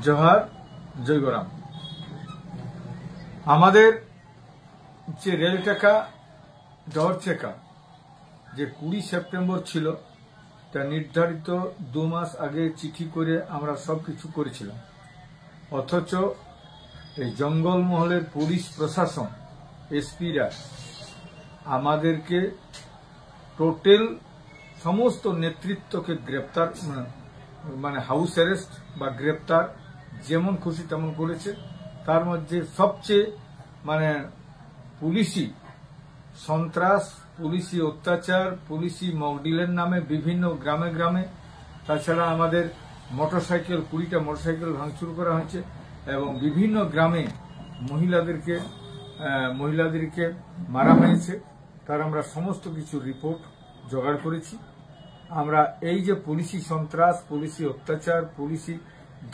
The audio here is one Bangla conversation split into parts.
জোহার, জয়গরাম। আমাদের যে রেল টাকা দর চেকা যে 20 সেপ্টেম্বর ছিল, তা নির্ধারিত 2 মাস আগে চিঠি করে আমরা সবকিছু করেছিলাম। অথচ এই জঙ্গলমহলের পুলিশ প্রশাসন, এসপিরা আমাদেরকে টোটাল সমস্ত নেতৃত্বকে গ্রেপ্তার, মানে হাউস অ্যারেস্ট বা গ্রেপ্তার যেমন খুশি তেমন করেছে। তার মধ্যে সবচেয়ে পুলিশি সন্ত্রাস, পুলিশি অত্যাচার, পুলিশি মকডিলের নামে বিভিন্ন গ্রামে গ্রামে, তাছাড়া আমাদের মোটরসাইকেল 20টা মোটরসাইকেল ভাঙচুর করা হয়েছে এবং বিভিন্ন গ্রামে মহিলাদেরকে মারা হয়েছে। তার আমরা সমস্ত কিছু রিপোর্ট জোগাড় করেছি। আমরা এই যে পুলিশি সন্ত্রাস, পুলিশি অত্যাচার, পুলিশি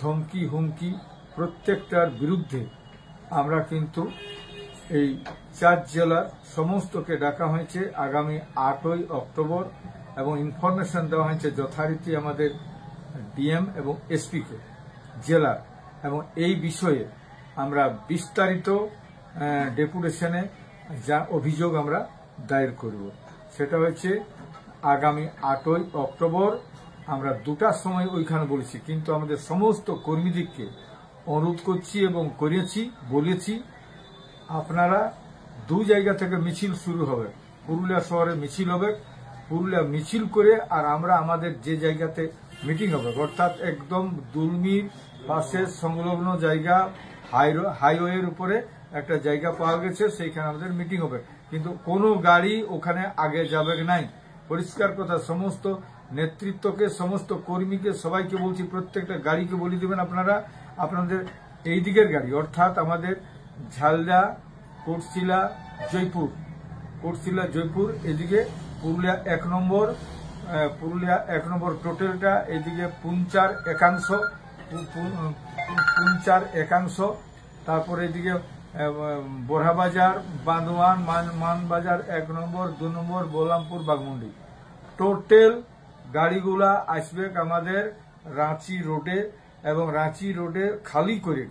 ধমকি হুমকি প্রত্যেকটার বিরুদ্ধে আমরা কিন্তু এই 4 জেলার সমস্তকে ডাকা হয়েছে আগামী 8ই অক্টোবর এবং ইনফরমেশন দেওয়া হয়েছে যথারীতি আমাদের ডিএম এবং এসপিকে জেলার, এবং এই বিষয়ে আমরা বিস্তারিত ডেপুটেশনে যা অভিযোগ আমরা দায়ের করব। সেটা হচ্ছে আগামী 8ই অক্টোবর আমরা 2টার সময় ওইখানে বলেছি, কিন্তু আমাদের সমস্ত কর্মীদেরকে অনুরোধ করছি এবং বলেছি আপনারা 2 জায়গা থেকে মিছিল শুরু হবে। পুরুলিয়া শহরে মিছিল হবে, পুরুলিয়া মিছিল করে আর আমরা আমাদের যে জায়গাতে মিটিং হবে, অর্থাৎ একদম দুলমির পাশে সংলগ্ন জায়গা, হাইওয়ের উপরে একটা জায়গা পাওয়া গেছে, সেইখানে আমাদের মিটিং হবে। কিন্তু কোনো গাড়ি ওখানে আগে যাবে নাই, পরিষ্কার কথা। সমস্ত নেতৃত্বকে, সমস্ত কর্মীকে, সবাইকে বলছি, প্রত্যেকটা গাড়িকে বলে দিবেন আপনারা আপনাদের এই দিকের গাড়ি, অর্থাৎ আমাদের ঝালদা, কোটশিলা, জয়পুর, এদিকে পুরুলিয়া 1 নম্বর টোটালটা, এদিকে পুঞ্চার একাংশ, তারপরে এদিকে বোরহাবাজার, বান্দোয়ান, মানবাজার 1 নম্বর, 2 নম্বর, বোলামপুর, বাগমুন্ডি। টোটাল গাড়িগুলা আসবে আমাদের রাঁচি রোডে, এবং রাঁচি রোডে খালি করে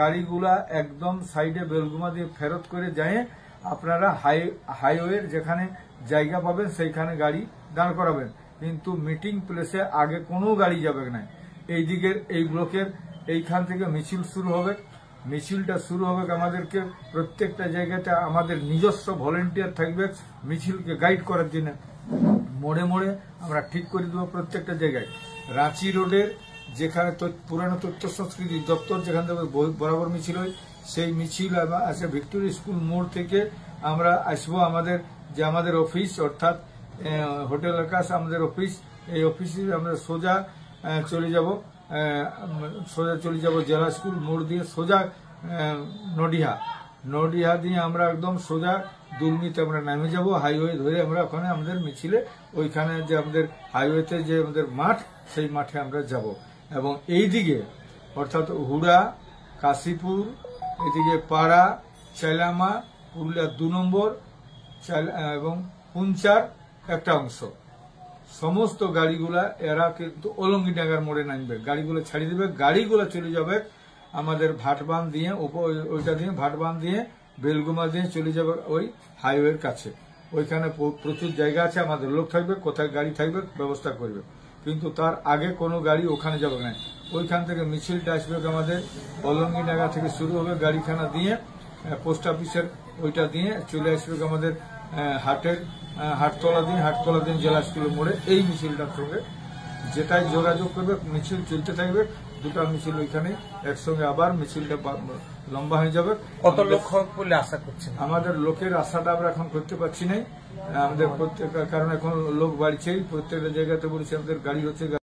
গাড়িগুলা একদম সাইডে বেলগুমা দিয়ে ফেরত করে যায়। আপনারা হাইওয়ের যেখানে জায়গা পাবেন সেইখানে গাড়ি দাঁড় করাবেন, কিন্তু মিটিং প্লেসে আগে কোনো গাড়ি যাবে না। এই দিকের এই ব্লকের এইখান থেকে মিছিল শুরু হবে। মিছিলটা শুরু হবে আমাদেরকে প্রত্যেকটা জায়গাতে আমাদের নিজস্ব ভলেন্টিয়ার থাকবে মিছিলকে গাইড করার জন্য। মোড়ে মোড়ে আমরা ঠিক করে দেবো প্রত্যেকটা জায়গায়। রাঁচি রোডের যেখানে পুরানো তথ্য সংস্কৃতি দপ্তর যেখান থেকে বরাবর মিছিল হয়, সেই মিছিল আসে ভিক্টোরিয়া স্কুল মোড় থেকে আমরা আসবো আমাদের অফিস, অর্থাৎ হোটেল আকাশ আমাদের অফিস। এই অফিসে আমরা সোজা চলে যাব জেলা স্কুল মোড় দিয়ে সোজা নডিহা দিয়ে আমরা একদম সোজা দুলমিতে আমরা নামে যাব। হাইওয়ে ধরে আমরা ওখানে আমাদের মিছিলে, ওইখানে যে আমাদের হাইওয়েতে যে আমাদের মাঠ, সেই মাঠে আমরা যাব। এবং এই দিকে অর্থাৎ হুড়া, কাশীপুর, এদিকে পাড়া, চাইলামা, পুরুলিয়া 2 নম্বর এবং পুঞ্চার একটা অংশ, সমস্ত গাড়িগুলা এরা কিন্তু অলঙ্গিডাঙ্গার মোড়ে নামবে। গাড়িগুলো ছাড়িয়ে দেবে, গাড়িগুলো চলে যাবে আমাদের ভাটবান দিয়ে, ওইটা দিয়ে ভাটবান দিয়ে বেলগুমা দিয়ে চলে যাবে ওই হাইওয়ের কাছে। ওইখানে প্রচুর জায়গা আছে, আমাদের লোক থাকবে, কোথায় গাড়ি থাকবে ব্যবস্থা করবে, কিন্তু তার আগে কোনো গাড়ি ওখানে যাবে না। ওইখান থেকে মিছিলটা আসবে আমাদের অলঙ্গিডাঙ্গা থেকে শুরু হবে, গাড়িখানা দিয়ে পোস্ট অফিসের ওইটা দিয়ে চলে আসবে আমাদের হাটতলা দিয়ে জেলা স্কুলের মোড়ে। এই মিছিলটার সঙ্গে যেটাই যোগাযোগ করবে, মিছিল চলতে থাকবে। 2টা মিছিল ওইখানে একসঙ্গে আবার মিছিলটা লম্বা হয়ে যাবে। কত লোক বলে আশা করছেন? আমাদের লোকের আশাটা আমরা এখন করতে পারছি না, আমাদের কারণ এখন লোক বাড়ছেই, প্রত্যেকটা জায়গাতে বলছি আমাদের গাড়ি হচ্ছে,